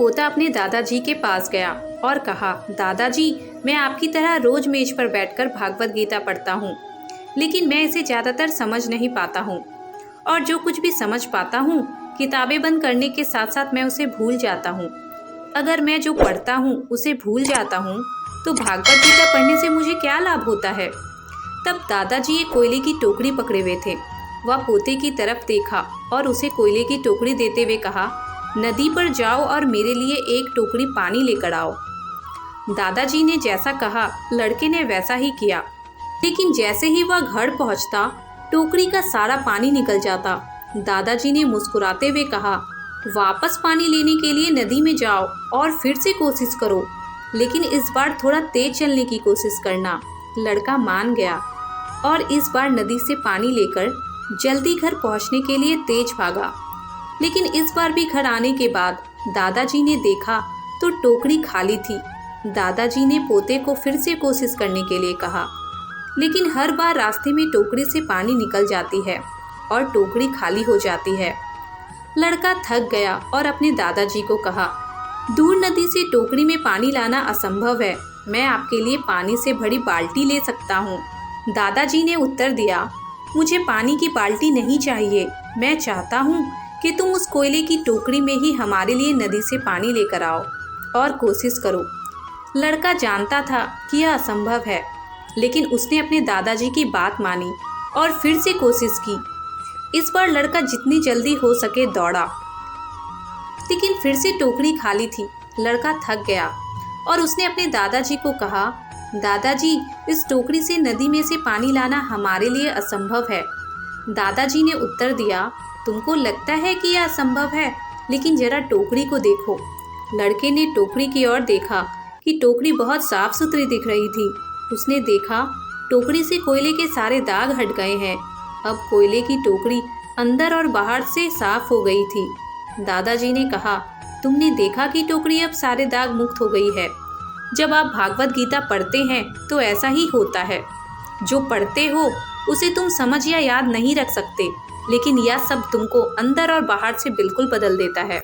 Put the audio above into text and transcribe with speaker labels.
Speaker 1: पोता अपने दादाजी के पास गया और कहा, दादाजी, मैं आपकी तरह रोज मेज पर बैठकर भागवत गीता पढ़ता हूँ, लेकिन मैं इसे ज़्यादातर समझ नहीं पाता हूँ, और जो कुछ भी समझ पाता हूँ किताबें बंद करने के साथ साथ मैं उसे भूल जाता हूँ। अगर मैं जो पढ़ता हूँ उसे भूल जाता हूँ तो भागवत गीता पढ़ने से मुझे क्या लाभ होता है। तब दादाजी एक कोयले की टोकरी पकड़े हुए थे। वह पोते की तरफ देखा और उसे कोयले की टोकरी देते हुए कहा, नदी पर जाओ और मेरे लिए एक टोकरी पानी लेकर आओ। दादाजी ने जैसा कहा लड़के ने वैसा ही किया, लेकिन जैसे ही वह घर पहुंचता टोकरी का सारा पानी निकल जाता। दादाजी ने मुस्कुराते हुए कहा, वापस पानी लेने के लिए नदी में जाओ और फिर से कोशिश करो, लेकिन इस बार थोड़ा तेज चलने की कोशिश करना। लड़का मान गया और इस बार नदी से पानी लेकर जल्दी घर पहुंचने के लिए तेज भागा। लेकिन इस बार भी घर आने के बाद दादाजी ने देखा तो टोकरी खाली थी। दादाजी ने पोते को फिर से कोशिश करने के लिए कहा, लेकिन हर बार रास्ते में टोकरी से पानी निकल जाती है और टोकरी खाली हो जाती है। लड़का थक गया और अपने दादाजी को कहा, दूर नदी से टोकरी में पानी लाना असंभव है, मैं आपके लिए पानी से भरी बाल्टी ले सकता हूँ। दादाजी ने उत्तर दिया, मुझे पानी की बाल्टी नहीं चाहिए, मैं चाहता हूँ कि तुम उस कोयले की टोकरी में ही हमारे लिए नदी से पानी लेकर आओ और कोशिश करो। लड़का जानता था कि यह असंभव है, लेकिन उसने अपने दादाजी की बात मानी और फिर से कोशिश की। इस बार लड़का जितनी जल्दी हो सके दौड़ा, लेकिन फिर से टोकरी खाली थी। लड़का थक गया और उसने अपने दादाजी को कहा, दादाजी, इस टोकरी से नदी में से पानी लाना हमारे लिए असंभव है। दादाजी ने उत्तर दिया, तुमको लगता है कि यह असंभव है, लेकिन जरा टोकरी को देखो। लड़के ने टोकरी की ओर देखा कि टोकरी बहुत साफ सुथरी दिख रही थी। उसने देखा टोकरी से कोयले के सारे दाग हट गए हैं। अब कोयले की टोकरी अंदर और बाहर से साफ हो गई थी। दादाजी ने कहा, तुमने देखा कि टोकरी अब सारे दाग मुक्त हो गई है। जब आप भागवत गीता पढ़ते हैं तो ऐसा ही होता है। जो पढ़ते हो उसे तुम समझ या याद नहीं रख सकते, लेकिन यह सब तुमको अंदर और बाहर से बिल्कुल बदल देता है।